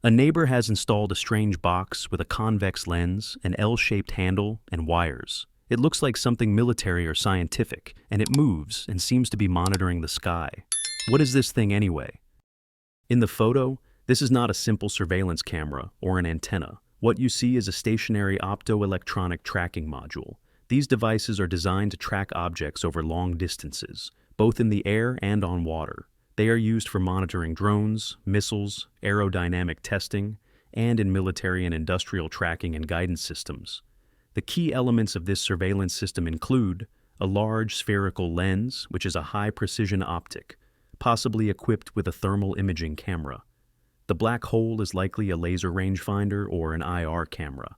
A neighbor has installed a strange box with a convex lens, an L-shaped handle, and wires. It looks like something military or scientific, and it moves and seems to be monitoring the sky. What is this thing anyway? In the photo, this is not a simple surveillance camera or an antenna. What you see is a stationary optoelectronic tracking module. These devices are designed to track objects over long distances, both in the air and on water. They are used for monitoring drones, missiles, aerodynamic testing, and in military and industrial tracking and guidance systems. The key elements of this surveillance system include a large spherical lens, which is a high-precision optic, possibly equipped with a thermal imaging camera. The black hole is likely a laser rangefinder or an IR camera.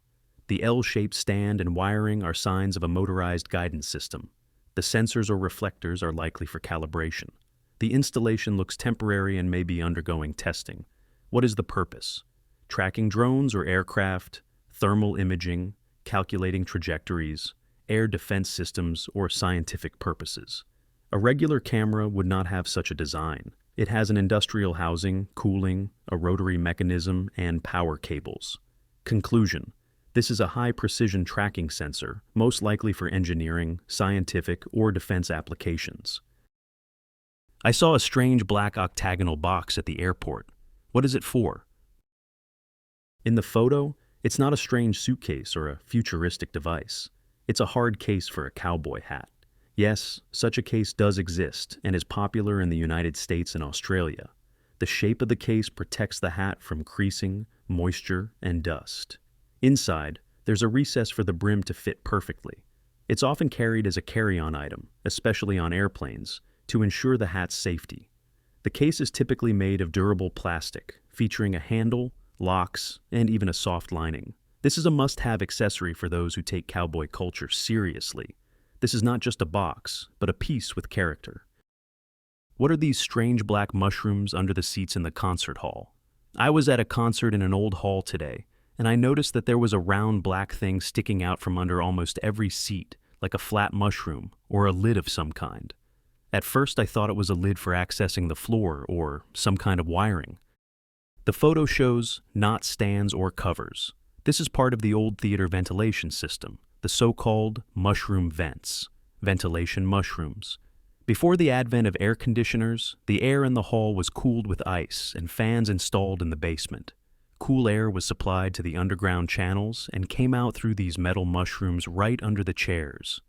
The L-shaped stand and wiring are signs of a motorized guidance system. The sensors or reflectors are likely for calibration. The installation looks temporary and may be undergoing testing. What is the purpose? Tracking drones or aircraft, thermal imaging, calculating trajectories, air defense systems, or scientific purposes. A regular camera would not have such a design. It has an industrial housing, cooling, a rotary mechanism, and power cables. Conclusion: this is a high-precision tracking sensor, most likely for engineering, scientific, or defense applications. I saw a strange black octagonal box at the airport. What is it for? In the photo, it's not a strange suitcase or a futuristic device. It's a hard case for a cowboy hat. Yes, such a case does exist and is popular in the United States and Australia. The shape of the case protects the hat from creasing, moisture, and dust. Inside, there's a recess for the brim to fit perfectly. It's often carried as a carry-on item, especially on airplanes, to ensure the hat's safety. The case is typically made of durable plastic, featuring a handle, locks, and even a soft lining. This is a must-have accessory for those who take cowboy culture seriously. This is not just a box, but a piece with character. What are these strange black mushrooms under the seats in the concert hall? I was at a concert in an old hall today, and I noticed that there was a round black thing sticking out from under almost every seat, like a flat mushroom or a lid of some kind. At first I thought it was a lid for accessing the floor or some kind of wiring. The photo shows not stands or covers. This is part of the old theater ventilation system, the so-called mushroom vents, ventilation mushrooms. Before the advent of air conditioners, the air in the hall was cooled with ice and fans installed in the basement. Cool air was supplied to the underground channels and came out through these metal mushrooms right under the chairs.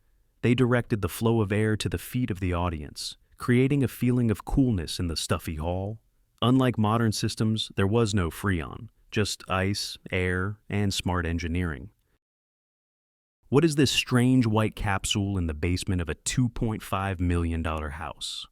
They directed the flow of air to the feet of the audience, creating a feeling of coolness in the stuffy hall. Unlike modern systems, there was no Freon, just ice, air, and smart engineering. What is this strange white capsule in the basement of a $2.5 million house?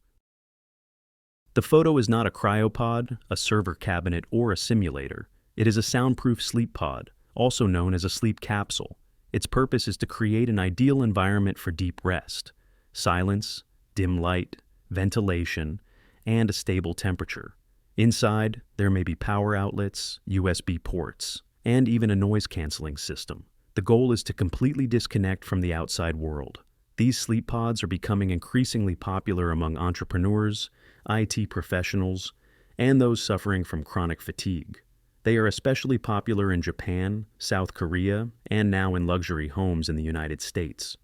The photo is not a cryopod, a server cabinet, or a simulator. It is a soundproof sleep pod, also known as a sleep capsule. Its purpose is to create an ideal environment for deep rest, silence, dim light, ventilation, and a stable temperature. Inside, there may be power outlets, USB ports, and even a noise-canceling system. The goal is to completely disconnect from the outside world. These sleep pods are becoming increasingly popular among entrepreneurs, IT professionals, and those suffering from chronic fatigue. They are especially popular in Japan, South Korea, and now in luxury homes in the United States.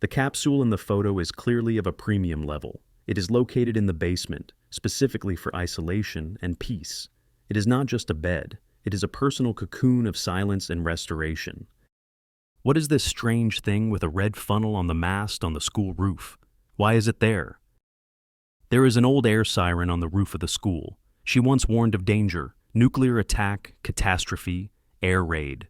The capsule in the photo is clearly of a premium level. It is located in the basement, specifically for isolation and peace. It is not just a bed. It is a personal cocoon of silence and restoration. What is this strange thing with a red funnel on the mast on the school roof? Why is it there? There is an old air siren on the roof of the school. She once warned of danger. Nuclear attack, catastrophe, air raid.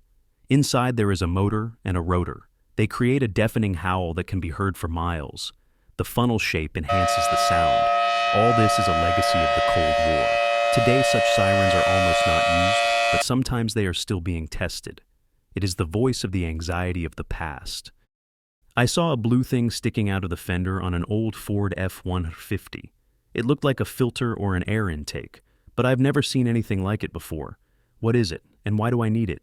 Inside there is a motor and a rotor. They create a deafening howl that can be heard for miles. The funnel shape enhances the sound. All this is a legacy of the Cold War. Today such sirens are almost not used, but sometimes they are still being tested. It is the voice of the anxiety of the past. I saw a blue thing sticking out of the fender on an old Ford F-150. It looked like a filter or an air intake, but I've never seen anything like it before. What is it, and why do I need it?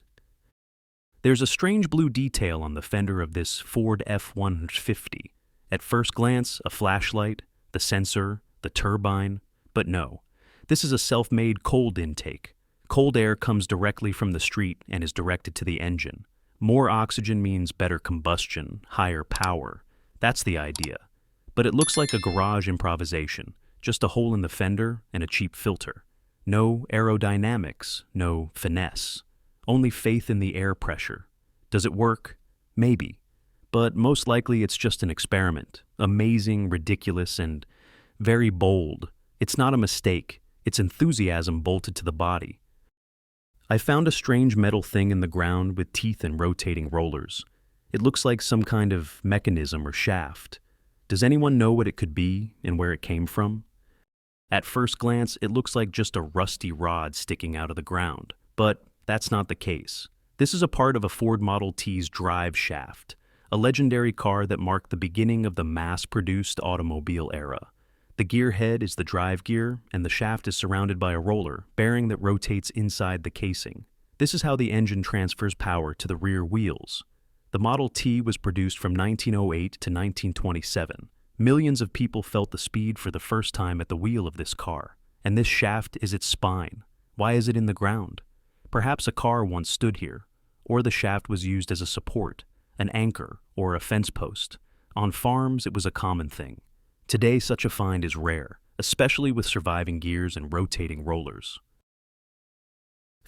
There's a strange blue detail on the fender of this Ford F-150. At first glance, a flashlight, the sensor, the turbine, but no. This is a self-made cold intake. Cold air comes directly from the street and is directed to the engine. More oxygen means better combustion, higher power. That's the idea. But it looks like a garage improvisation, just a hole in the fender and a cheap filter. No aerodynamics, no finesse. Only faith in the air pressure. Does it work? Maybe. But most likely it's just an experiment. Amazing, ridiculous, and very bold. It's not a mistake. It's enthusiasm bolted to the body. I found a strange metal thing in the ground with teeth and rotating rollers. It looks like some kind of mechanism or shaft. Does anyone know what it could be and where it came from? At first glance, it looks like just a rusty rod sticking out of the ground, but that's not the case. This is a part of a Ford Model T's drive shaft, a legendary car that marked the beginning of the mass-produced automobile era. The gear head is the drive gear, and the shaft is surrounded by a roller, bearing that rotates inside the casing. This is how the engine transfers power to the rear wheels. The Model T was produced from 1908 to 1927. Millions of people felt the speed for the first time at the wheel of this car. And this shaft is its spine. Why is it in the ground? Perhaps a car once stood here, or the shaft was used as a support, an anchor, or a fence post. On farms, it was a common thing. Today, such a find is rare, especially with surviving gears and rotating rollers.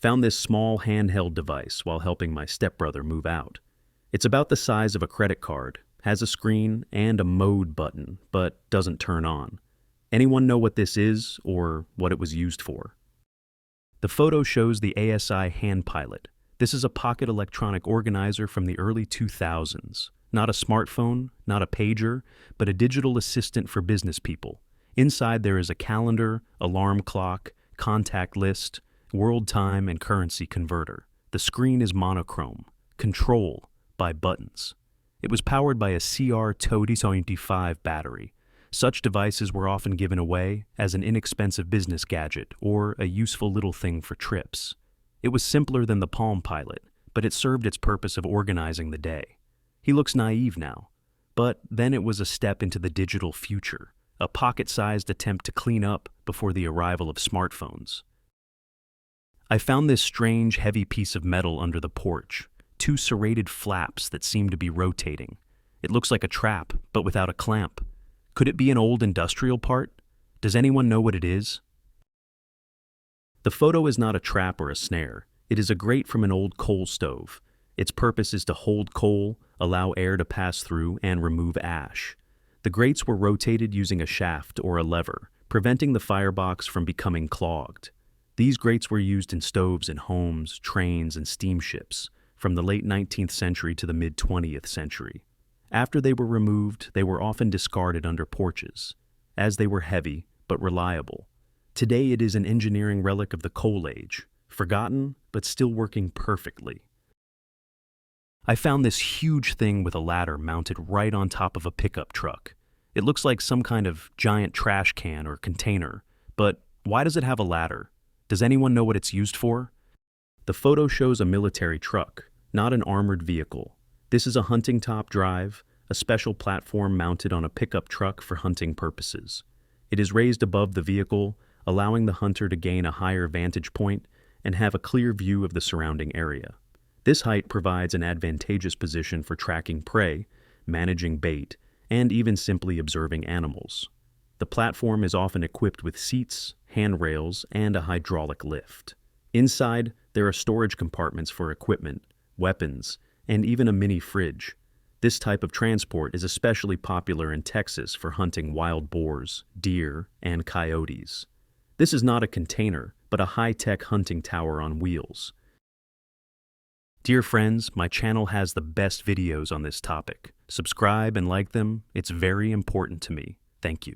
Found this small handheld device while helping my stepbrother move out. It's about the size of a credit card, has a screen and a mode button, but doesn't turn on. Anyone know what this is or what it was used for? The photo shows the ASI Hand Pilot. This is a pocket electronic organizer from the early 2000s. Not a smartphone, not a pager, but a digital assistant for business people. Inside there is a calendar, alarm clock, contact list, world time, and currency converter. The screen is monochrome. Control by buttons. It was powered by a CR2025 battery. Such devices were often given away as an inexpensive business gadget or a useful little thing for trips. It was simpler than the Palm Pilot, but it served its purpose of organizing the day. He looks naive now, but then it was a step into the digital future, a pocket-sized attempt to clean up before the arrival of smartphones. I found this strange, heavy piece of metal under the porch, two serrated flaps that seem to be rotating. It looks like a trap, but without a clamp. Could it be an old industrial part? Does anyone know what it is? The photo is not a trap or a snare. It is a grate from an old coal stove. Its purpose is to hold coal, allow air to pass through, and remove ash. The grates were rotated using a shaft or a lever, preventing the firebox from becoming clogged. These grates were used in stoves in homes, trains, and steamships, from the late 19th century to the mid-20th century. After they were removed, they were often discarded under porches, as they were heavy but reliable. Today it is an engineering relic of the coal age, forgotten but still working perfectly. I found this huge thing with a ladder mounted right on top of a pickup truck. It looks like some kind of giant trash can or container, but why does it have a ladder? Does anyone know what it's used for? The photo shows a military truck, not an armored vehicle. This is a hunting top drive, a special platform mounted on a pickup truck for hunting purposes. It is raised above the vehicle, allowing the hunter to gain a higher vantage point and have a clear view of the surrounding area. This height provides an advantageous position for tracking prey, managing bait, and even simply observing animals. The platform is often equipped with seats, handrails, and a hydraulic lift. Inside, there are storage compartments for equipment, weapons, and even a mini fridge. This type of transport is especially popular in Texas for hunting wild boars, deer, and coyotes. This is not a container, but a high-tech hunting tower on wheels. Dear friends, my channel has the best videos on this topic. Subscribe and like them. It's very important to me. Thank you.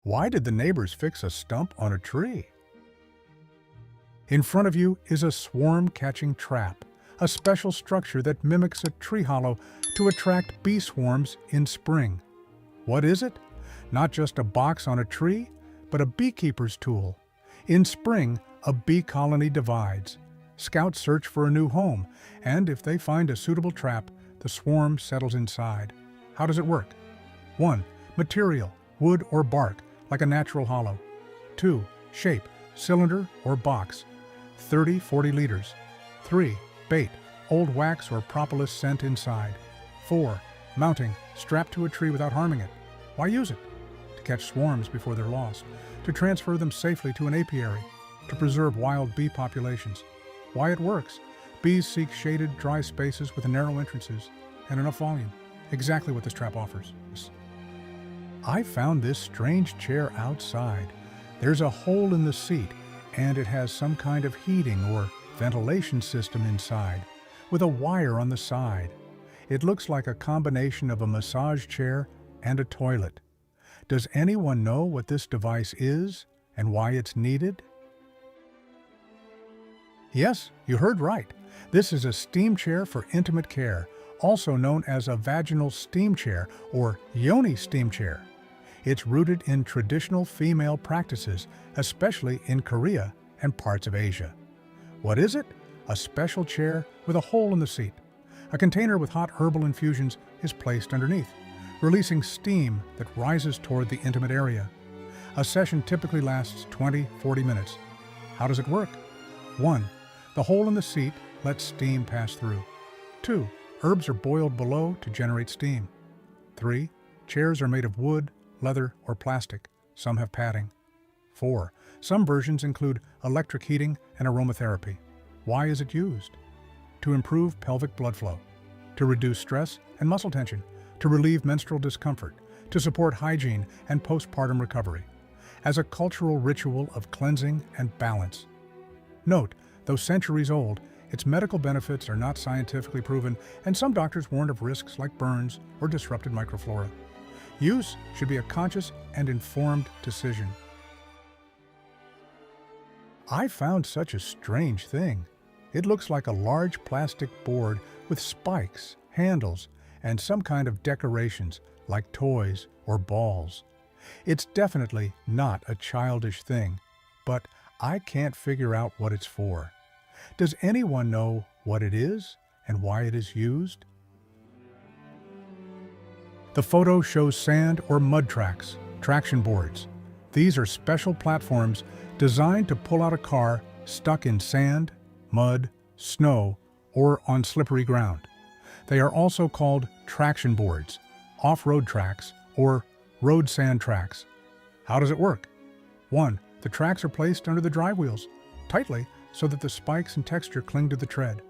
Why did the neighbors fix a stump on a tree? In front of you is a swarm-catching trap, a special structure that mimics a tree hollow to attract bee swarms in spring. What is it? Not just a box on a tree, but a beekeeper's tool. In spring, a bee colony divides. Scouts search for a new home, and if they find a suitable trap, the swarm settles inside. How does it work? 1. Material, wood or bark, like a natural hollow. 2. Shape, cylinder or box, 30-40 liters. 3. Bait, old wax or propolis scent inside. 4. Mounting, strapped to a tree without harming it. Why use it? To catch swarms before they're lost, to transfer them safely to an apiary, to preserve wild bee populations. Why it works? Bees seek shaded, dry spaces with narrow entrances and enough volume. Exactly what this trap offers. I found this strange chair outside. There's a hole in the seat, and it has some kind of heating or ventilation system inside, with a wire on the side. It looks like a combination of a massage chair and a toilet. Does anyone know what this device is and why it's needed? Yes, you heard right. This is a steam chair for intimate care, also known as a vaginal steam chair or yoni steam chair. It's rooted in traditional female practices, especially in Korea and parts of Asia. What is it? A special chair with a hole in the seat. A container with hot herbal infusions is placed underneath, releasing steam that rises toward the intimate area. A session typically lasts 20-40 minutes. How does it work? 1. The hole in the seat lets steam pass through. 2. Herbs are boiled below to generate steam. 3. Chairs are made of wood, leather, or plastic. Some have padding. 4. Some versions include electric heating and aromatherapy. Why is it used? To improve pelvic blood flow, to reduce stress and muscle tension, to relieve menstrual discomfort, to support hygiene and postpartum recovery, as a cultural ritual of cleansing and balance. Note, though centuries old, its medical benefits are not scientifically proven, and some doctors warn of risks like burns or disrupted microflora. Use should be a conscious and informed decision. I found such a strange thing. It looks like a large plastic board with spikes, handles, and some kind of decorations like toys or balls. It's definitely not a childish thing, but I can't figure out what it's for. Does anyone know what it is and why it is used? The photo shows sand or mud tracks, traction boards. These are special platforms designed to pull out a car stuck in sand, mud, snow, or on slippery ground. They are also called traction boards, off-road tracks, or road sand tracks. How does it work? 1. The tracks are placed under the drive wheels, tightly so that the spikes and texture cling to the tread.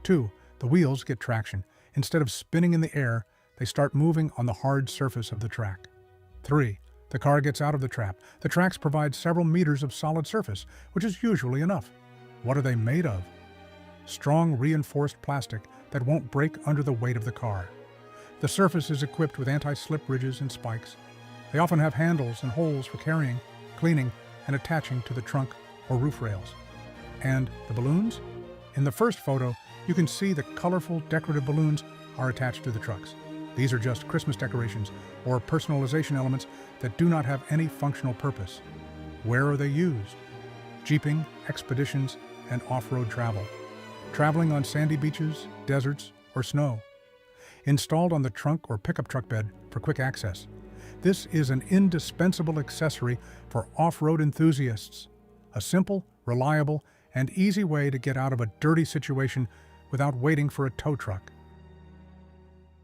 2. The wheels get traction. Instead of spinning in the air, they start moving on the hard surface of the track. 3. The car gets out of the trap. The tracks provide several meters of solid surface, which is usually enough. What are they made of? Strong reinforced plastic that won't break under the weight of the car. The surface is equipped with anti-slip ridges and spikes. They often have handles and holes for carrying, cleaning, and attaching to the trunk or roof rails. And the balloons? In the first photo, you can see the colorful decorative balloons are attached to the trucks. These are just Christmas decorations or personalization elements that do not have any functional purpose. Where are they used? Jeeping, expeditions, and off-road travel. Traveling on sandy beaches, deserts, or snow. Installed on the trunk or pickup truck bed for quick access. This is an indispensable accessory for off-road enthusiasts. A simple, reliable, and easy way to get out of a dirty situation without waiting for a tow truck.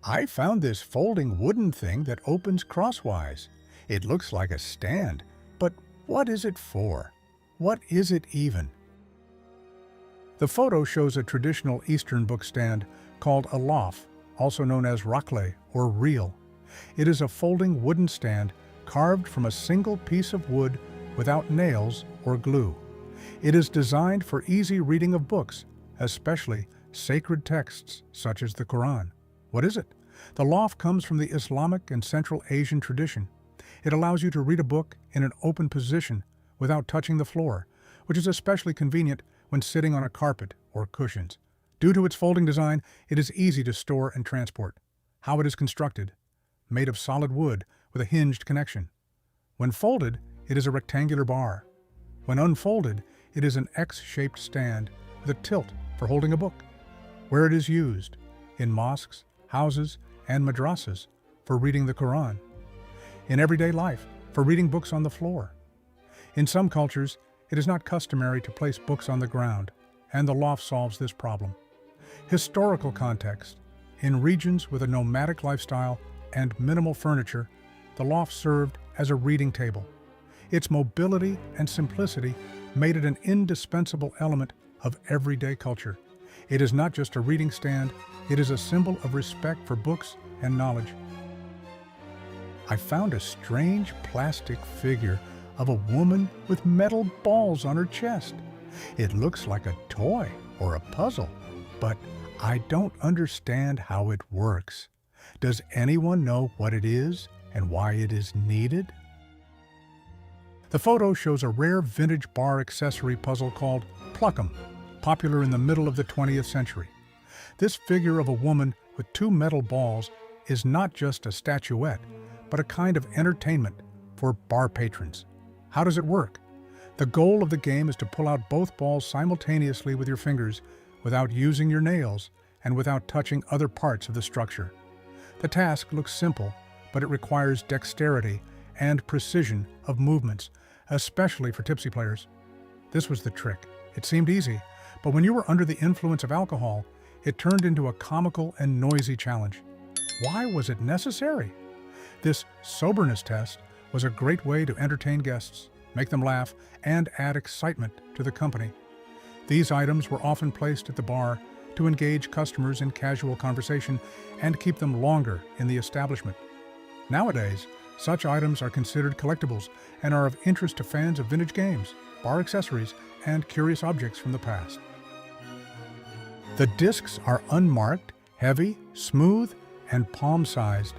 I found this folding wooden thing that opens crosswise. It looks like a stand, but what is it for? What is it even? The photo shows a traditional Eastern book stand called a lof, also known as rakle or reel. It is a folding wooden stand carved from a single piece of wood without nails or glue. It is designed for easy reading of books, especially sacred texts such as the Quran. What is it? The lof comes from the Islamic and Central Asian tradition. It allows you to read a book in an open position without touching the floor, which is especially convenient when sitting on a carpet or cushions. Due to its folding design, it is easy to store and transport. How it is constructed? Made of solid wood with a hinged connection. When folded, it is a rectangular bar. When unfolded, it is an X-shaped stand with a tilt for holding a book. Where it is used? In mosques, houses, and madrasas for reading the Quran. In everyday life, for reading books on the floor. In some cultures, It is not customary to place books on the ground, and the loft solves this problem. Historical context. In regions with a nomadic lifestyle and minimal furniture, the loft served as a reading table. Its mobility and simplicity made it an indispensable element of everyday culture. It is not just a reading stand, it is a symbol of respect for books and knowledge. I found a strange plastic figure of a woman with metal balls on her chest. It looks like a toy or a puzzle, but I don't understand how it works. Does anyone know what it is and why it is needed? The photo shows a rare vintage bar accessory puzzle called Pluck'em, popular in the middle of the 20th century. This figure of a woman with two metal balls is not just a statuette, but a kind of entertainment for bar patrons. How does it work? The goal of the game is to pull out both balls simultaneously with your fingers without using your nails and without touching other parts of the structure. The task looks simple, but it requires dexterity and precision of movements, especially for tipsy players. This was the trick. It seemed easy, but when you were under the influence of alcohol, it turned into a comical and noisy challenge. Why was it necessary? This soberness test was a great way to entertain guests, make them laugh, and add excitement to the company. These items were often placed at the bar to engage customers in casual conversation and keep them longer in the establishment. Nowadays, such items are considered collectibles and are of interest to fans of vintage games, bar accessories, and curious objects from the past. The discs are unmarked, heavy, smooth, and palm-sized.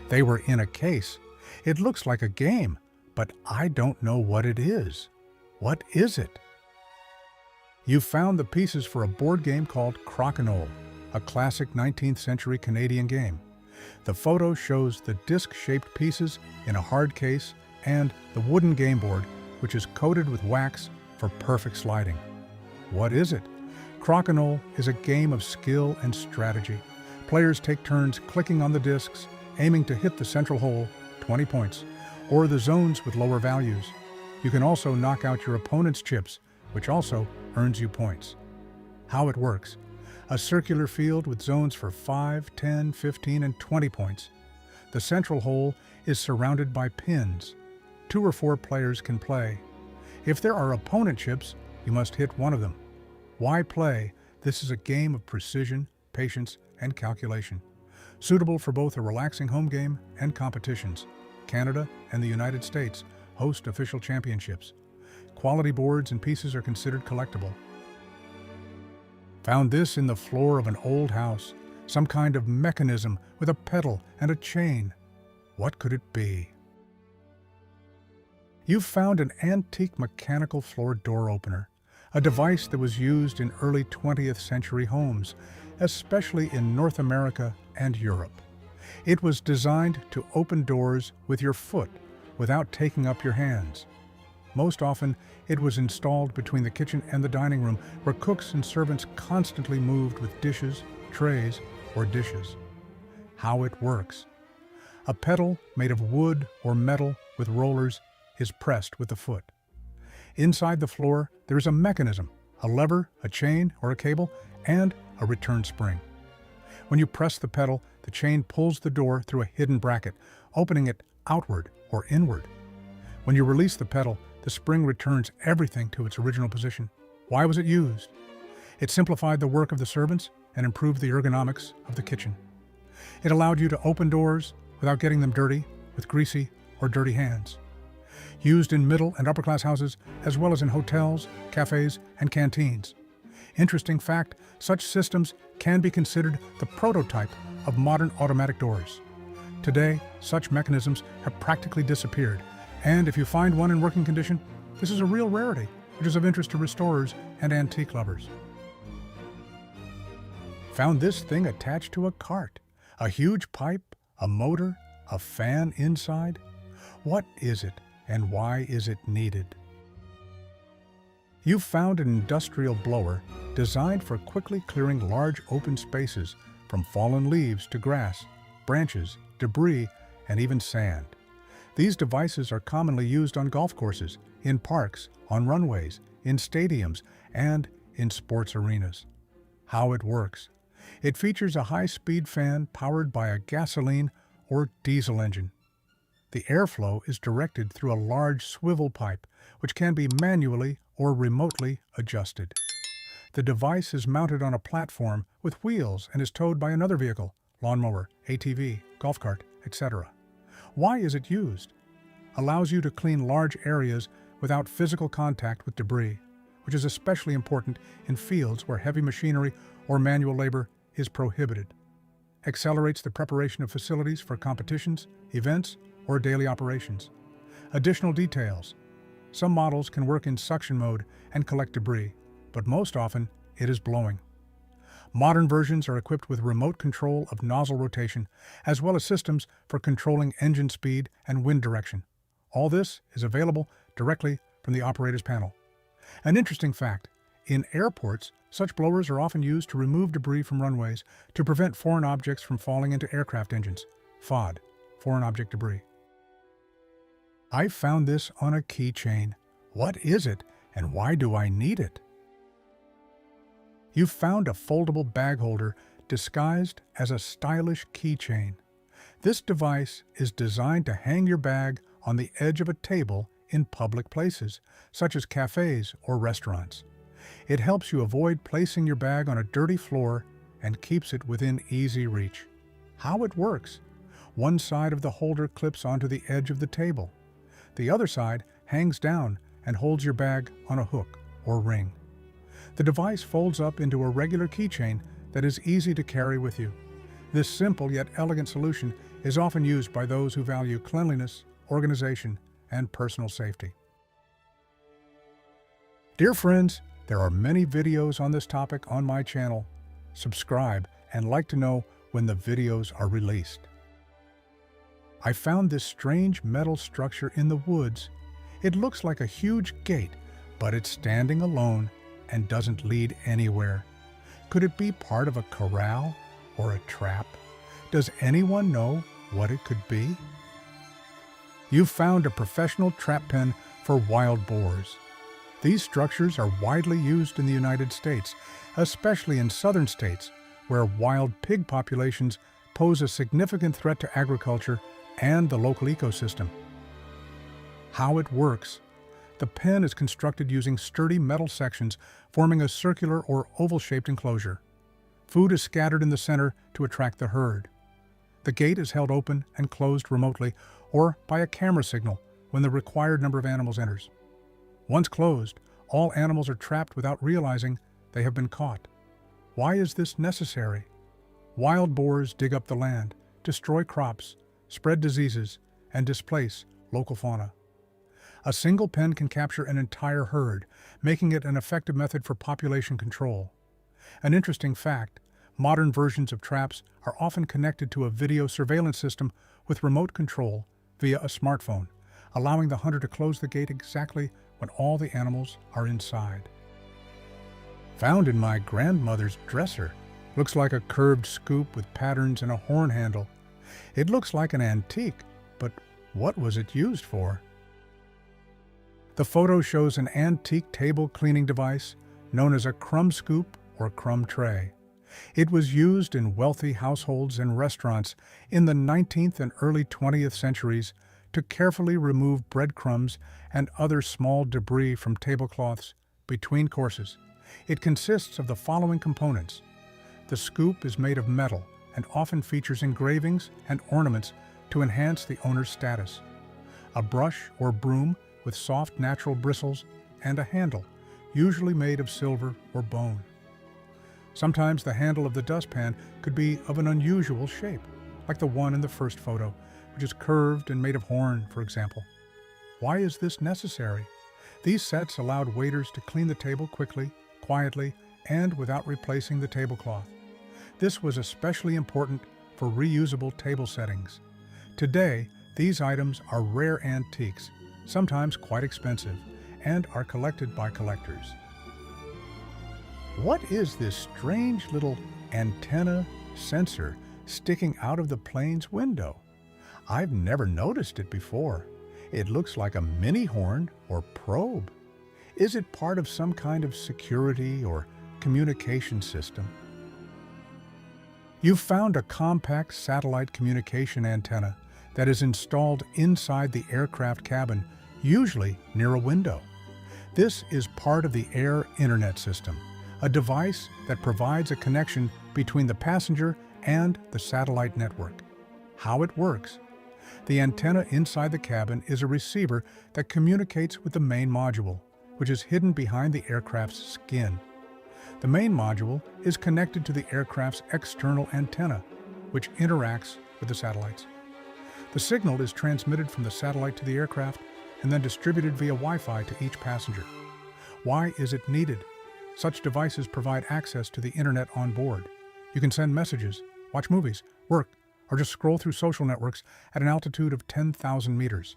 They were in a case. It looks like a game, but I don't know what it is. What is it? You found the pieces for a board game called Crokinole, a classic 19th century Canadian game. The photo shows the disc-shaped pieces in a hard case and the wooden game board, which is coated with wax for perfect sliding. What is it? Crokinole is a game of skill and strategy. Players take turns clicking on the discs, aiming to hit the central hole, 20 points, or the zones with lower values. You can also knock out your opponent's chips, which also earns you points. How it works. A circular field with zones for 5, 10, 15, and 20 points. The central hole is surrounded by pins. 2 or 4 players can play. If there are opponent chips, you must hit one of them. Why play? This is a game of precision, patience, and calculation. Suitable for both a relaxing home game and competitions. Canada and the United States host official championships. Quality boards and pieces are considered collectible. Found this in the floor of an old house, some kind of mechanism with a pedal and a chain. What could it be? You found an antique mechanical floor door opener, a device that was used in early 20th century homes, especially in North America and Europe. It was designed to open doors with your foot without taking up your hands. Most often, it was installed between the kitchen and the dining room, where cooks and servants constantly moved with dishes, trays, or dishes. How it works. A pedal made of wood or metal with rollers is pressed with the foot. Inside the floor, there is a mechanism, a lever, a chain, or a cable, and a return spring. When you press the pedal, the chain pulls the door through a hidden bracket, opening it outward or inward. When you release the pedal, the spring returns everything to its original position. Why was it used? It simplified the work of the servants and improved the ergonomics of the kitchen. It allowed you to open doors without getting them dirty with greasy or dirty hands. Used in middle and upper class houses, as well as in hotels, cafes, and canteens. Interesting fact, such systems can be considered the prototype of modern automatic doors. Today, such mechanisms have practically disappeared, and if you find one in working condition, this is a real rarity, which is of interest to restorers and antique lovers. Found this thing attached to a cart. A huge pipe, a motor, a fan inside. What is it, and why is it needed? You found an industrial blower designed for quickly clearing large open spaces from fallen leaves to grass, branches, debris, and even sand. These devices are commonly used on golf courses, in parks, on runways, in stadiums, and in sports arenas. How it works. It features a high-speed fan powered by a gasoline or diesel engine. The airflow is directed through a large swivel pipe, which can be manually or remotely adjusted. The device is mounted on a platform with wheels and is towed by another vehicle, lawnmower, ATV, golf cart, etc. Why is it used? Allows you to clean large areas without physical contact with debris, which is especially important in fields where heavy machinery or manual labor is prohibited. Accelerates the preparation of facilities for competitions, events, or daily operations. Additional details. Some models can work in suction mode and collect debris, but most often it is blowing. Modern versions are equipped with remote control of nozzle rotation, as well as systems for controlling engine speed and wind direction. All this is available directly from the operator's panel. An interesting fact, in airports, such blowers are often used to remove debris from runways to prevent foreign objects from falling into aircraft engines. FOD, foreign object debris. I found this on a keychain. What is it, and why do I need it? You found a foldable bag holder disguised as a stylish keychain. This device is designed to hang your bag on the edge of a table in public places, such as cafes or restaurants. It helps you avoid placing your bag on a dirty floor and keeps it within easy reach. How it works? One side of the holder clips onto the edge of the table. The other side hangs down and holds your bag on a hook or ring. The device folds up into a regular keychain that is easy to carry with you. This simple yet elegant solution is often used by those who value cleanliness, organization, and personal safety. Dear friends, there are many videos on this topic on my channel. Subscribe and like to know when the videos are released. I found this strange metal structure in the woods. It looks like a huge gate, but it's standing alone and doesn't lead anywhere. Could it be part of a corral or a trap? Does anyone know what it could be? You've found a professional trap pen for wild boars. These structures are widely used in the United States, especially in southern states where wild pig populations pose a significant threat to agriculture and the local ecosystem. How it works. The pen is constructed using sturdy metal sections forming a circular or oval-shaped enclosure. Food is scattered in the center to attract the herd. The gate is held open and closed remotely or by a camera signal when the required number of animals enters. Once closed, all animals are trapped without realizing they have been caught. Why is this necessary? Wild boars dig up the land, destroy crops, spread diseases, and displace local fauna. A single pen can capture an entire herd, making it an effective method for population control. An interesting fact, modern versions of traps are often connected to a video surveillance system with remote control via a smartphone, allowing the hunter to close the gate exactly when all the animals are inside. Found in my grandmother's dresser. Looks like a curved scoop with patterns and a horn handle. It looks like an antique, but what was it used for? The photo shows an antique table cleaning device known as a crumb scoop or crumb tray. It was used in wealthy households and restaurants in the 19th and early 20th centuries to carefully remove breadcrumbs and other small debris from tablecloths between courses. It consists of the following components. The scoop is made of metal and often features engravings and ornaments to enhance the owner's status. A brush or broom with soft natural bristles and a handle, usually made of silver or bone. Sometimes the handle of the dustpan could be of an unusual shape, like the one in the first photo, which is curved and made of horn, for example. Why is this necessary? These sets allowed waiters to clean the table quickly, quietly, and without replacing the tablecloth. This was especially important for reusable table settings. Today, these items are rare antiques, sometimes quite expensive, and are collected by collectors. What is this strange little antenna sensor sticking out of the plane's window? I've never noticed it before. It looks like a mini horn or probe. Is it part of some kind of security or communication system? You've found a compact satellite communication antenna that is installed inside the aircraft cabin, usually near a window. This is part of the Air Internet System, a device that provides a connection between the passenger and the satellite network. How it works. The antenna inside the cabin is a receiver that communicates with the main module, which is hidden behind the aircraft's skin. The main module is connected to the aircraft's external antenna, which interacts with the satellites. The signal is transmitted from the satellite to the aircraft and then distributed via Wi-Fi to each passenger. Why is it needed? Such devices provide access to the internet on board. You can send messages, watch movies, work, or just scroll through social networks at an altitude of 10,000 meters.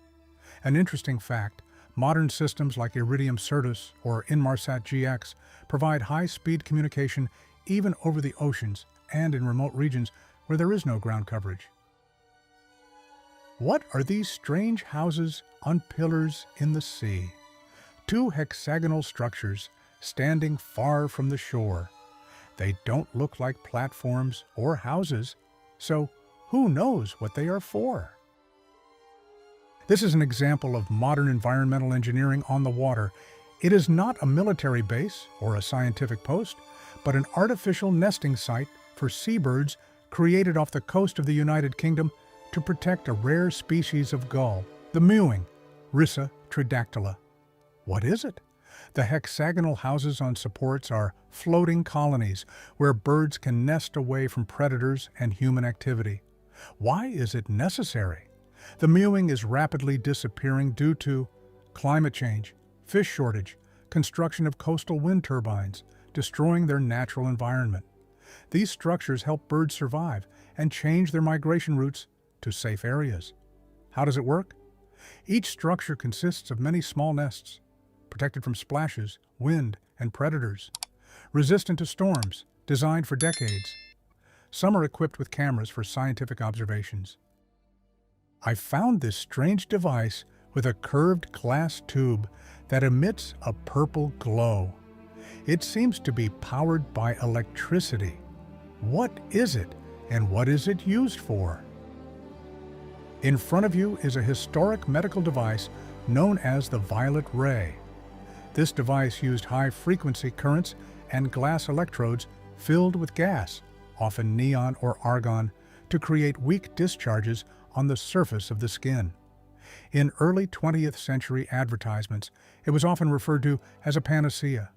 An interesting fact, modern systems like Iridium Certus or Inmarsat GX provide high-speed communication even over the oceans and in remote regions where there is no ground coverage. What are these strange houses on pillars in the sea? Two hexagonal structures standing far from the shore. They don't look like platforms or houses, so who knows what they are for? This is an example of modern environmental engineering on the water. It is not a military base or a scientific post, but an artificial nesting site for seabirds created off the coast of the United Kingdom to protect a rare species of gull, the mewing, Rissa tridactyla. What is it? The hexagonal houses on supports are floating colonies where birds can nest away from predators and human activity. Why is it necessary? The mewing is rapidly disappearing due to climate change, fish shortage, construction of coastal wind turbines, destroying their natural environment. These structures help birds survive and change their migration routes to safe areas. How does it work? Each structure consists of many small nests, protected from splashes, wind, and predators. Resistant to storms, designed for decades. Some are equipped with cameras for scientific observations. I found this strange device with a curved glass tube that emits a purple glow. It seems to be powered by electricity. What is it, and what is it used for? In front of you is a historic medical device known as the violet ray. This device used high-frequency currents and glass electrodes filled with gas, often neon or argon, to create weak discharges on the surface of the skin. In early 20th century advertisements, it was often referred to as a panacea.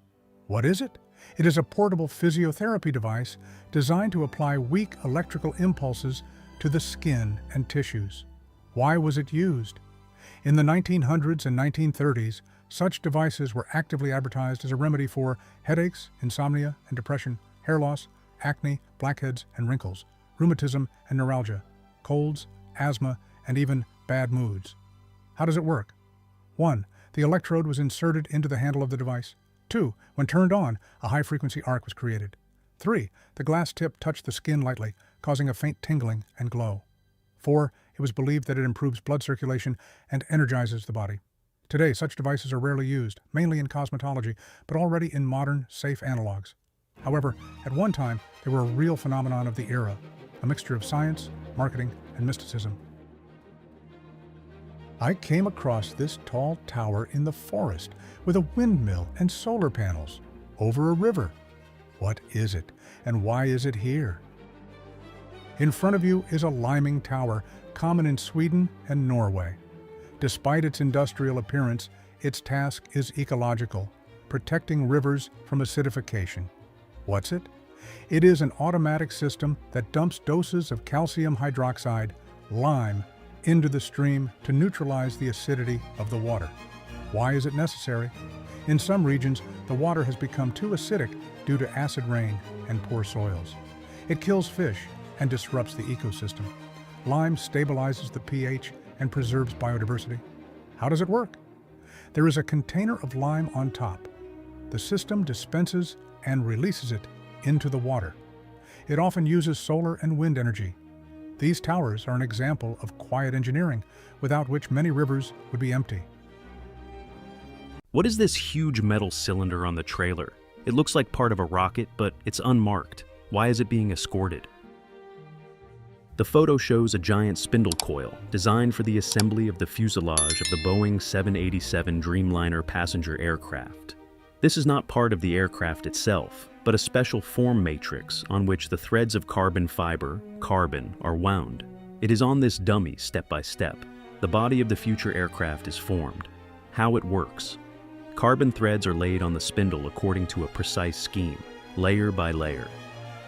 What is it? It is a portable physiotherapy device designed to apply weak electrical impulses to the skin and tissues. Why was it used? In the 1900s and 1930s, such devices were actively advertised as a remedy for headaches, insomnia and depression, hair loss, acne, blackheads and wrinkles, rheumatism and neuralgia, colds, asthma, and even bad moods. How does it work? 1. The electrode was inserted into the handle of the device. 2. When turned on, a high-frequency arc was created. 3. The glass tip touched the skin lightly, causing a faint tingling and glow. 4. It was believed that it improves blood circulation and energizes the body. Today, such devices are rarely used, mainly in cosmetology, but already in modern, safe analogs. However, at one time, they were a real phenomenon of the era, a mixture of science, marketing, and mysticism. I came across this tall tower in the forest with a windmill and solar panels over a river. What is it, and why is it here? In front of you is a liming tower, common in Sweden and Norway. Despite its industrial appearance, its task is ecological, protecting rivers from acidification. What's it? It is an automatic system that dumps doses of calcium hydroxide, lime, into the stream to neutralize the acidity of the water. Why is it necessary? In some regions, the water has become too acidic due to acid rain and poor soils. It kills fish and disrupts the ecosystem. Lime stabilizes the pH and preserves biodiversity. How does it work? There is a container of lime on top. The system dispenses and releases it into the water. It often uses solar and wind energy. These towers are an example of quiet engineering, without which many rivers would be empty. What is this huge metal cylinder on the trailer? It looks like part of a rocket, but it's unmarked. Why is it being escorted? The photo shows a giant spindle coil designed for the assembly of the fuselage of the Boeing 787 Dreamliner passenger aircraft. This is not part of the aircraft itself, but a special form matrix on which the threads of carbon fiber, carbon, are wound. It is on this dummy step by step. The body of the future aircraft is formed. How it works. Carbon threads are laid on the spindle according to a precise scheme, layer by layer.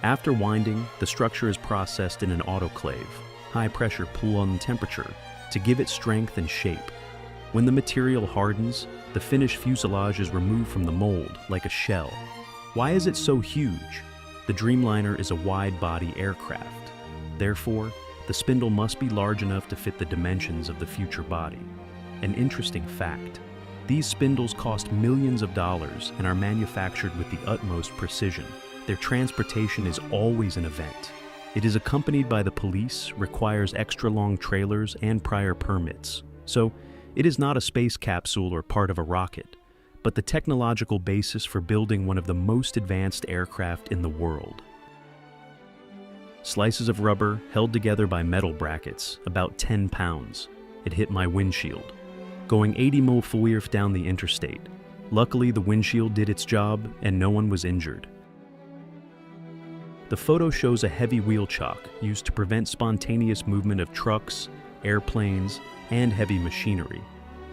After winding, the structure is processed in an autoclave, high-pressure pull-on temperature, to give it strength and shape. When the material hardens, the finished fuselage is removed from the mold like a shell. Why is it so huge? The Dreamliner is a wide-body aircraft. Therefore, the spindle must be large enough to fit the dimensions of the future body. An interesting fact. These spindles cost millions of dollars and are manufactured with the utmost precision. Their transportation is always an event. It is accompanied by the police, requires extra-long trailers and prior permits. So, it is not a space capsule or part of a rocket, but the technological basis for building one of the most advanced aircraft in the world. Slices of rubber held together by metal brackets, about 10 pounds. It hit my windshield. Going 80 mph down the interstate. Luckily, the windshield did its job and no one was injured. The photo shows a heavy wheel chock used to prevent spontaneous movement of trucks, airplanes, and heavy machinery.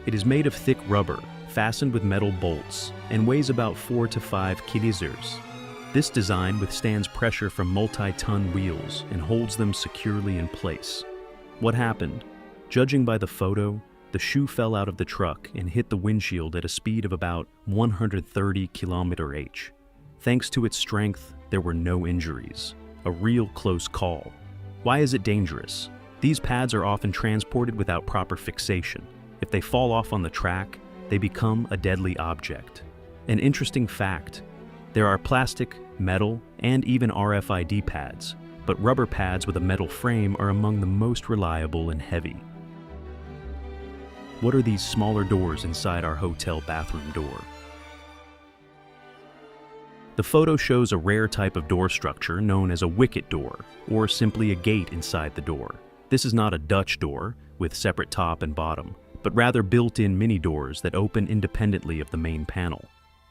It is made of thick rubber, fastened with metal bolts, and weighs about 4 to 5 kilograms. This design withstands pressure from multi-ton wheels and holds them securely in place. What happened? Judging by the photo, the shoe fell out of the truck and hit the windshield at a speed of about 130 km/h. Thanks to its strength, there were no injuries. A real close call. Why is it dangerous? These pads are often transported without proper fixation. If they fall off on the track, they become a deadly object. An interesting fact, there are plastic, metal, and even RFID pads, but rubber pads with a metal frame are among the most reliable and heavy. What are these smaller doors inside our hotel bathroom door? The photo shows a rare type of door structure known as a wicket door, or simply a gate inside the door. This is not a Dutch door, with separate top and bottom, but rather built-in mini doors that open independently of the main panel.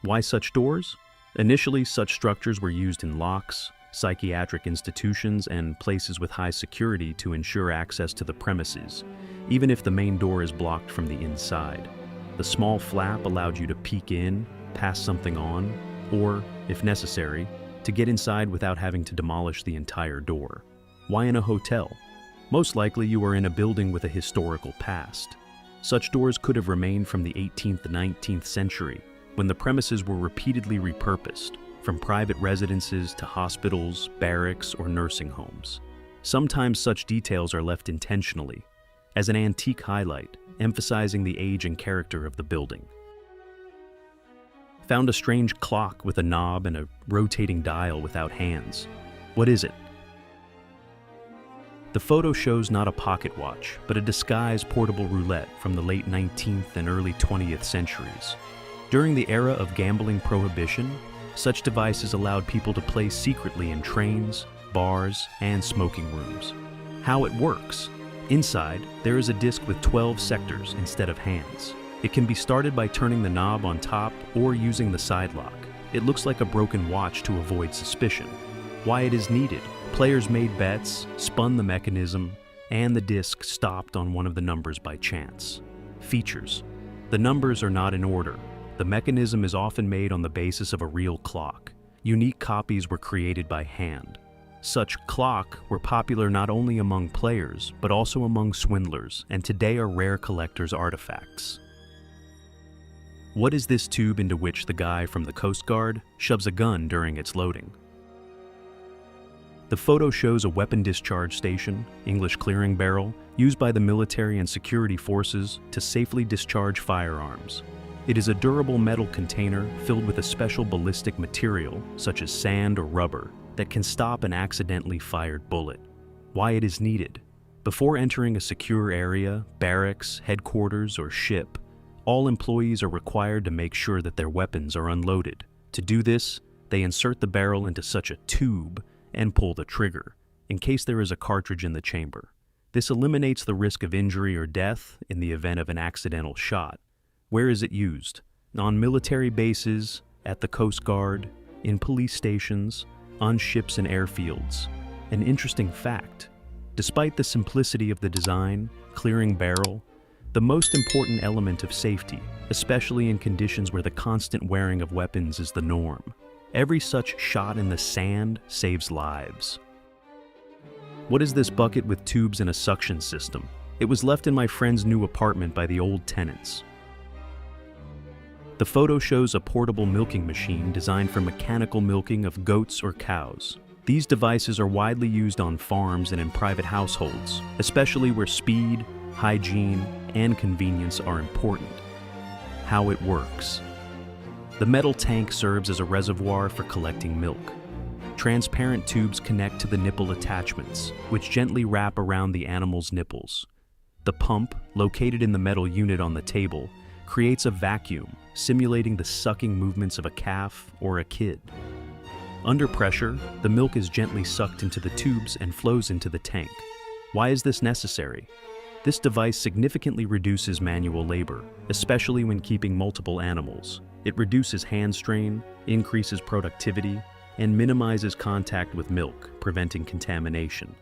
Why such doors? Initially, such structures were used in locks, psychiatric institutions, and places with high security to ensure access to the premises, even if the main door is blocked from the inside. The small flap allowed you to peek in, pass something on, or, if necessary, to get inside without having to demolish the entire door. Why in a hotel? Most likely you are in a building with a historical past. Such doors could have remained from the 18th to 19th century, when the premises were repeatedly repurposed, from private residences to hospitals, barracks, or nursing homes. Sometimes such details are left intentionally, as an antique highlight, emphasizing the age and character of the building. Found a strange clock with a knob and a rotating dial without hands. What is it? The photo shows not a pocket watch, but a disguised portable roulette from the late 19th and early 20th centuries. During the era of gambling prohibition, such devices allowed people to play secretly in trains, bars, and smoking rooms. How it works? Inside, there is a disc with 12 sectors instead of hands. It can be started by turning the knob on top or using the side lock. It looks like a broken watch to avoid suspicion. Why it is needed? Players made bets, spun the mechanism, and the disc stopped on one of the numbers by chance. Features. The numbers are not in order. The mechanism is often made on the basis of a real clock. Unique copies were created by hand. Such clock were popular not only among players, but also among swindlers, and today are rare collectors' artifacts. What is this tube into which the guy from the Coast Guard shoves a gun during its loading? The photo shows a weapon discharge station, English clearing barrel, used by the military and security forces to safely discharge firearms. It is a durable metal container filled with a special ballistic material, such as sand or rubber, that can stop an accidentally fired bullet. why it is needed. Before entering a secure area, barracks, headquarters, or ship, all employees are required to make sure that their weapons are unloaded. To do this, they insert the barrel into such a tube and pull the trigger, in case there is a cartridge in the chamber. This eliminates the risk of injury or death in the event of an accidental shot. Where is it used? On military bases, at the Coast Guard, in police stations, on ships and airfields. An interesting fact: despite the simplicity of the design, clearing barrel, the most important element of safety, especially in conditions where the constant wearing of weapons is the norm. Every such shot in the sand saves lives. What is this bucket with tubes and a suction system? It was left in my friend's new apartment by the old tenants. The photo shows a portable milking machine designed for mechanical milking of goats or cows. These devices are widely used on farms and in private households, especially where speed, hygiene, and convenience are important. How it works. The metal tank serves as a reservoir for collecting milk. Transparent tubes connect to the nipple attachments, which gently wrap around the animal's nipples. The pump, located in the metal unit on the table, creates a vacuum, simulating the sucking movements of a calf or a kid. Under pressure, the milk is gently sucked into the tubes and flows into the tank. Why is this necessary? This device significantly reduces manual labor, especially when keeping multiple animals. It reduces hand strain, increases productivity, and minimizes contact with milk, preventing contamination.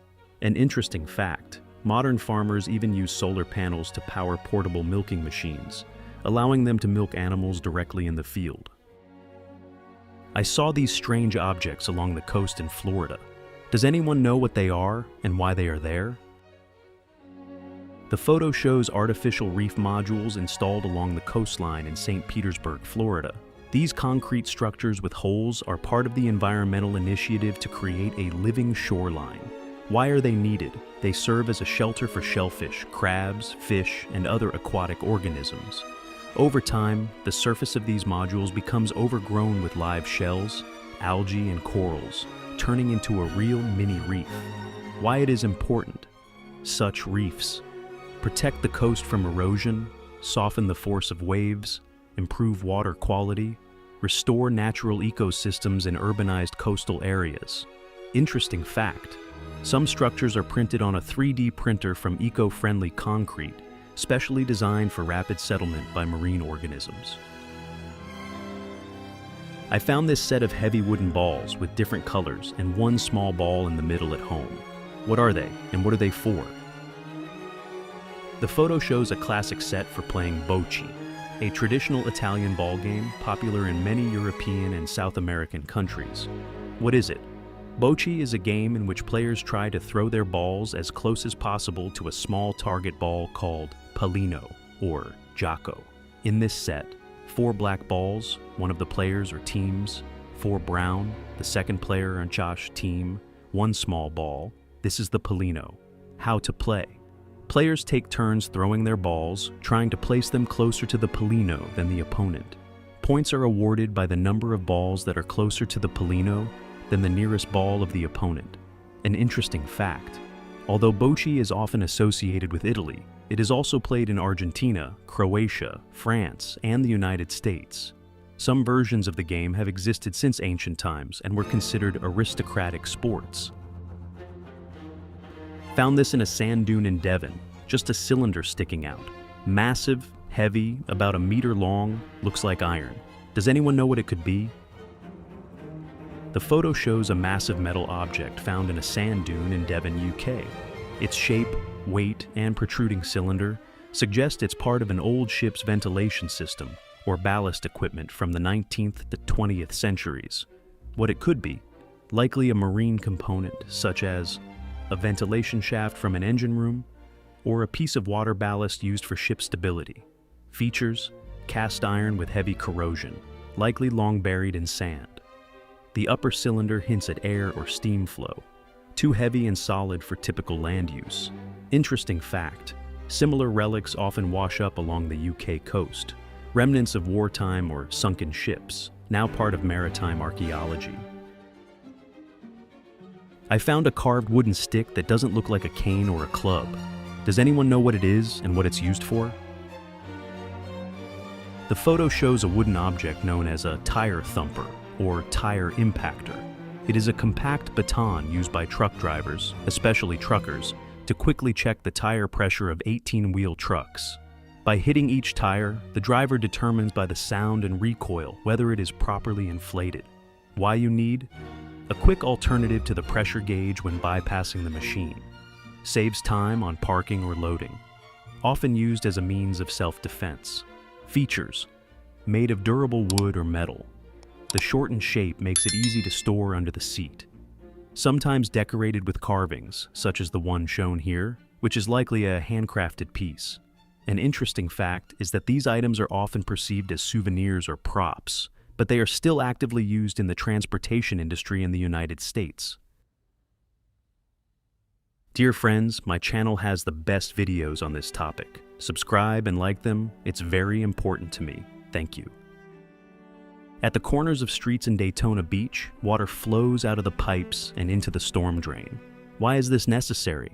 An interesting fact: modern farmers even use solar panels to power portable milking machines, allowing them to milk animals directly in the field. I saw these strange objects along the coast in Florida. Does anyone know what they are and why they are there? The photo shows artificial reef modules installed along the coastline in St. Petersburg, Florida. These concrete structures with holes are part of the environmental initiative to create a living shoreline. Why are they needed? They serve as a shelter for shellfish, crabs, fish, and other aquatic organisms. Over time, the surface of these modules becomes overgrown with live shells, algae, and corals, turning into a real mini reef. Why it is important? Such reefs protect the coast from erosion, soften the force of waves, improve water quality, restore natural ecosystems in urbanized coastal areas. Interesting fact: some structures are printed on a 3D printer from eco-friendly concrete, specially designed for rapid settlement by marine organisms. I found this set of heavy wooden balls with different colors and one small ball in the middle at home. What are they, and what are they for? The photo shows a classic set for playing bocce, a traditional Italian ball game popular in many European and South American countries. What is it? Bocce is a game in which players try to throw their balls as close as possible to a small target ball called pallino, or giocco. In this set, 4 black balls, one of the players or teams, 4 brown, the second player on each team, 1 small ball. This is the pallino. How to play. Players take turns throwing their balls, trying to place them closer to the pallino than the opponent. Points are awarded by the number of balls that are closer to the pallino than the nearest ball of the opponent. An interesting fact: although bocce is often associated with Italy, it is also played in Argentina, Croatia, France, and the United States. Some versions of the game have existed since ancient times and were considered aristocratic sports. Found this in a sand dune in Devon, just a cylinder sticking out. Massive, heavy, about 1 meter long, looks like iron. Does anyone know what it could be? The photo shows a massive metal object found in a sand dune in Devon, UK. Its shape, weight, and protruding cylinder suggest it's part of an old ship's ventilation system or ballast equipment from the 19th to 20th centuries. What it could be? Likely a marine component, such as a ventilation shaft from an engine room, or a piece of water ballast used for ship stability. Features: cast iron with heavy corrosion, likely long buried in sand. The upper cylinder hints at air or steam flow, too heavy and solid for typical land use. Interesting fact: similar relics often wash up along the UK coast, remnants of wartime or sunken ships, now part of maritime archaeology. I found a carved wooden stick that doesn't look like a cane or a club. Does anyone know what it is and what it's used for? The photo shows a wooden object known as a tire thumper or tire impactor. It is a compact baton used by truck drivers, especially truckers, to quickly check the tire pressure of 18-wheel trucks. By hitting each tire, the driver determines by the sound and recoil whether it is properly inflated. Why you need? A quick alternative to the pressure gauge when bypassing the machine. Saves time on parking or loading. Often used as a means of self-defense. Features: made of durable wood or metal. The shortened shape makes it easy to store under the seat. Sometimes decorated with carvings, such as the one shown here, which is likely a handcrafted piece. An interesting fact is that these items are often perceived as souvenirs or props, but they are still actively used in the transportation industry in the United States. Dear friends, my channel has the best videos on this topic. Subscribe and like them, it's very important to me. Thank you. At the corners of streets in Daytona Beach, water flows out of the pipes and into the storm drain. Why is this necessary?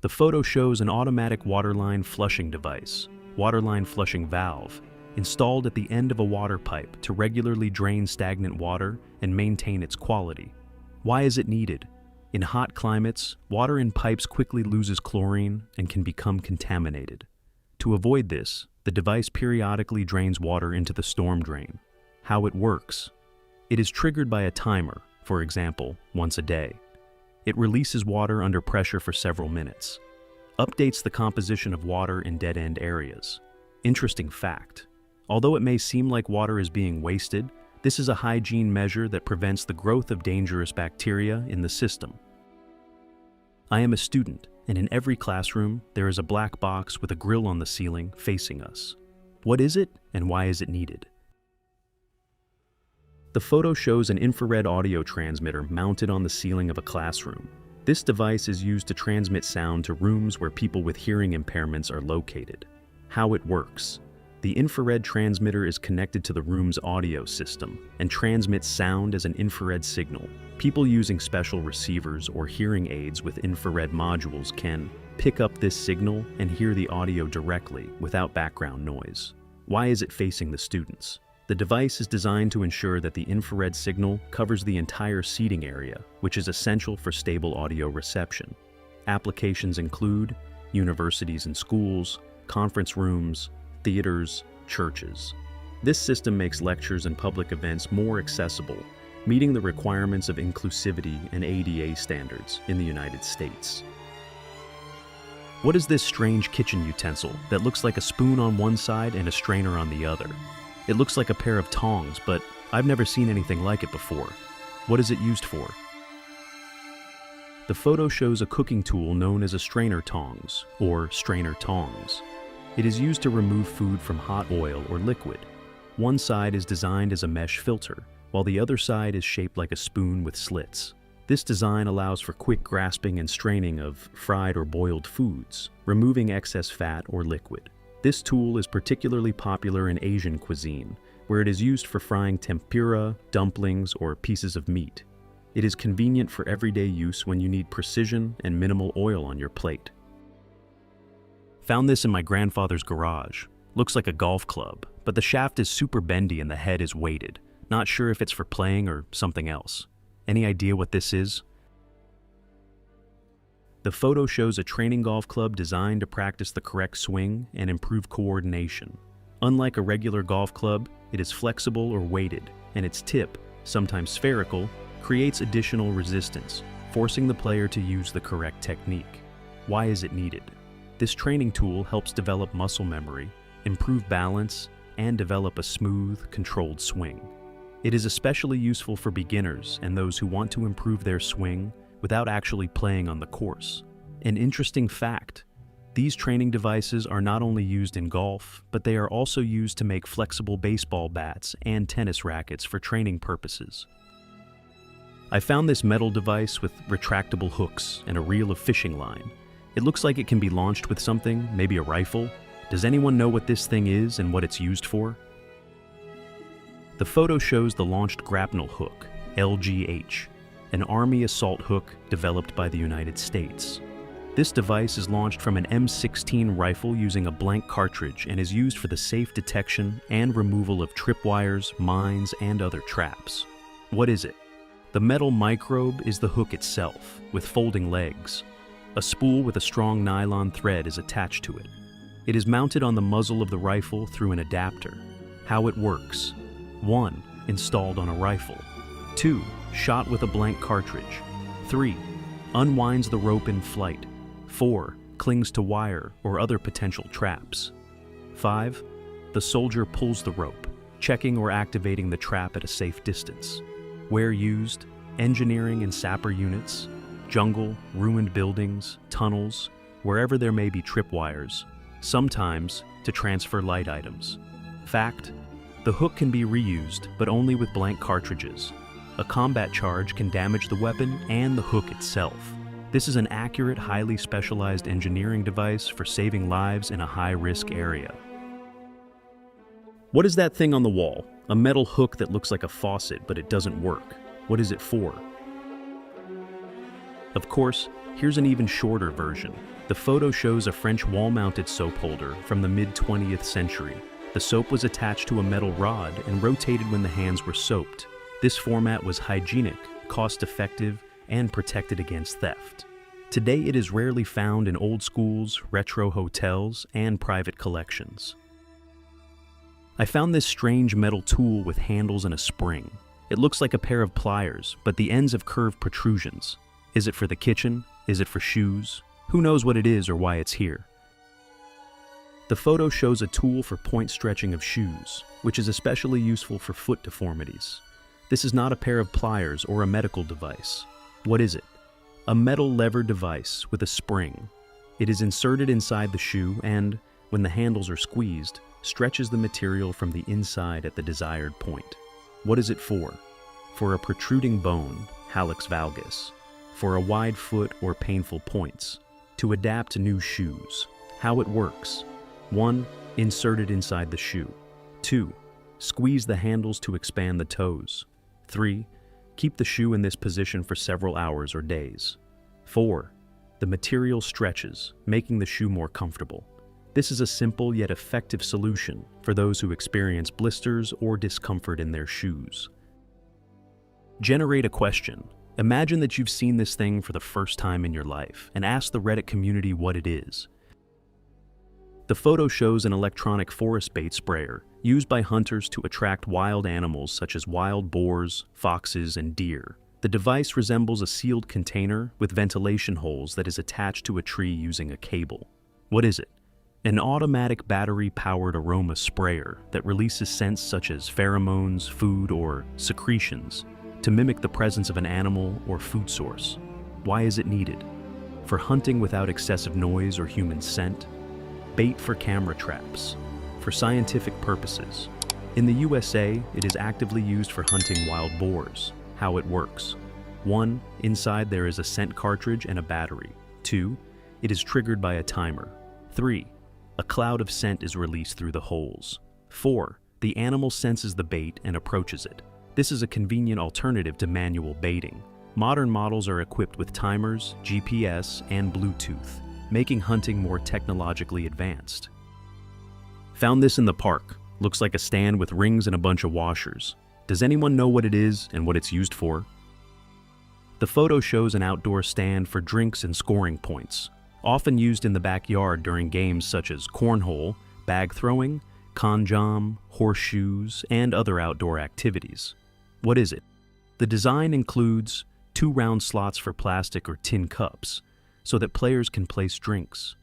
The photo shows an automatic waterline flushing device, waterline flushing valve, installed at the end of a water pipe to regularly drain stagnant water and maintain its quality. Why is it needed? In hot climates, water in pipes quickly loses chlorine and can become contaminated. To avoid this, the device periodically drains water into the storm drain. How it works? It is triggered by a timer, for example, once a day. It releases water under pressure for several minutes. Updates the composition of water in dead-end areas. Interesting fact: although it may seem like water is being wasted, this is a hygiene measure that prevents the growth of dangerous bacteria in the system. I am a student, and in every classroom, there is a black box with a grill on the ceiling facing us. What is it, and why is it needed? The photo shows an infrared audio transmitter mounted on the ceiling of a classroom. This device is used to transmit sound to rooms where people with hearing impairments are located. How it works: the infrared transmitter is connected to the room's audio system and transmits sound as an infrared signal. People using special receivers or hearing aids with infrared modules can pick up this signal and hear the audio directly without background noise. Why is it facing the students? The device is designed to ensure that the infrared signal covers the entire seating area, which is essential for stable audio reception. Applications include universities and schools, conference rooms, theaters, churches. This system makes lectures and public events more accessible, meeting the requirements of inclusivity and ADA standards in the United States. What is this strange kitchen utensil that looks like a spoon on one side and a strainer on the other? It looks like a pair of tongs, but I've never seen anything like it before. What is it used for? The photo shows a cooking tool known as a strainer tongs, or strainer tongs. It is used to remove food from hot oil or liquid. One side is designed as a mesh filter, while the other side is shaped like a spoon with slits. This design allows for quick grasping and straining of fried or boiled foods, removing excess fat or liquid. This tool is particularly popular in Asian cuisine, where it is used for frying tempura, dumplings, or pieces of meat. It is convenient for everyday use when you need precision and minimal oil on your plate. Found this in my grandfather's garage. Looks like a golf club, but the shaft is super bendy and the head is weighted. Not sure if it's for playing or something else. Any idea what this is? The photo shows a training golf club designed to practice the correct swing and improve coordination. Unlike a regular golf club, it is flexible or weighted, and its tip, sometimes spherical, creates additional resistance, forcing the player to use the correct technique. Why is it needed? This training tool helps develop muscle memory, improve balance, and develop a smooth, controlled swing. It is especially useful for beginners and those who want to improve their swing without actually playing on the course. An interesting fact: these training devices are not only used in golf, but they are also used to make flexible baseball bats and tennis rackets for training purposes. I found this metal device with retractable hooks and a reel of fishing line. It looks like it can be launched with something, maybe a rifle. Does anyone know what this thing is and what it's used for? The photo shows the launched grapnel hook, LGH. an Army assault hook developed by the United States. This device is launched from an M16 rifle using a blank cartridge and is used for the safe detection and removal of tripwires, mines, and other traps. What is it? The metal microbe is the hook itself, with folding legs. A spool with a strong nylon thread is attached to it. It is mounted on the muzzle of the rifle through an adapter. How it works: 1. Installed on a rifle. 2. Shot with a blank cartridge. 3. Unwinds the rope in flight. 4. Clings to wire or other potential traps. 5. The soldier pulls the rope, checking or activating the trap at a safe distance. Where used: engineering and sapper units, jungle, ruined buildings, tunnels, wherever there may be tripwires, sometimes to transfer light items. Fact: the hook can be reused, but only with blank cartridges. A combat charge can damage the weapon and the hook itself. This is an accurate, highly specialized engineering device for saving lives in a high-risk area. What is that thing on the wall? A metal hook that looks like a faucet, but it doesn't work. What is it for? Of course, here's an even shorter version. The photo shows a French wall-mounted soap holder from the mid-20th century. The soap was attached to a metal rod and rotated when the hands were soaped. This format was hygienic, cost-effective, and protected against theft. Today it is rarely found in old schools, retro hotels, and private collections. I found this strange metal tool with handles and a spring. It looks like a pair of pliers, but the ends have curved protrusions. Is it for the kitchen? Is it for shoes? Who knows what it is or why it's here? The photo shows a tool for point stretching of shoes, which is especially useful for foot deformities. This is not a pair of pliers or a medical device. What is it? A metal lever device with a spring. It is inserted inside the shoe and, when the handles are squeezed, stretches the material from the inside at the desired point. What is it for? For a protruding bone, hallux valgus. For a wide foot or painful points. To adapt to new shoes. How it works: 1. Insert it inside the shoe. 2. Squeeze the handles to expand the toes. 3. Keep the shoe in this position for several hours or days. 4. The material stretches, making the shoe more comfortable. This is a simple yet effective solution for those who experience blisters or discomfort in their shoes. Generate a question. Imagine that you've seen this thing for the first time in your life and ask the Reddit community what it is. The photo shows an electronic forest bait sprayer used by hunters to attract wild animals such as wild boars, foxes, and deer. The device resembles a sealed container with ventilation holes that is attached to a tree using a cable. What is it? An automatic battery-powered aroma sprayer that releases scents such as pheromones, food, or secretions to mimic the presence of an animal or food source. Why is it needed? For hunting without excessive noise or human scent? Bait for camera traps? For scientific purposes? In the USA, it is actively used for hunting wild boars. How it works: 1. Inside there is a scent cartridge and a battery. 2. It is triggered by a timer. 3. A cloud of scent is released through the holes. 4. The animal senses the bait and approaches it. This is a convenient alternative to manual baiting. Modern models are equipped with timers, GPS, and Bluetooth, making hunting more technologically advanced. Found this in the park. Looks like a stand with rings and a bunch of washers. Does anyone know what it is and what it's used for? The photo shows an outdoor stand for drinks and scoring points, often used in the backyard during games such as cornhole, bag throwing, conjom, horseshoes, and other outdoor activities. What is it? The design includes 2 round slots for plastic or tin cups, so that players can place drinks.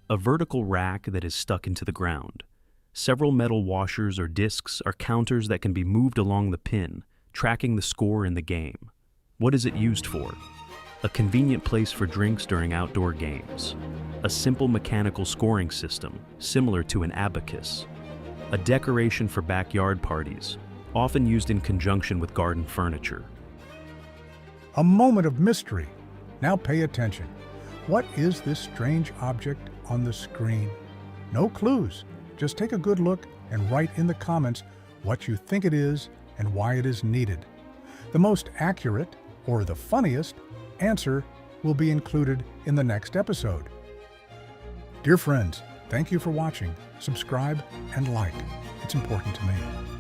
A vertical rack that is stuck into the ground. Several metal washers or discs are counters that can be moved along the pin, tracking the score in the game. What is it used for? A convenient place for drinks during outdoor games. A simple mechanical scoring system, similar to an abacus. A decoration for backyard parties, often used in conjunction with garden furniture. A moment of mystery. Now pay attention. What is this strange object on the screen? No clues. Just take a good look and write in the comments what you think it is and why it is needed. The most accurate or the funniest answer will be included in the next episode. Dear friends, thank you for watching. Subscribe and like. It's important to me.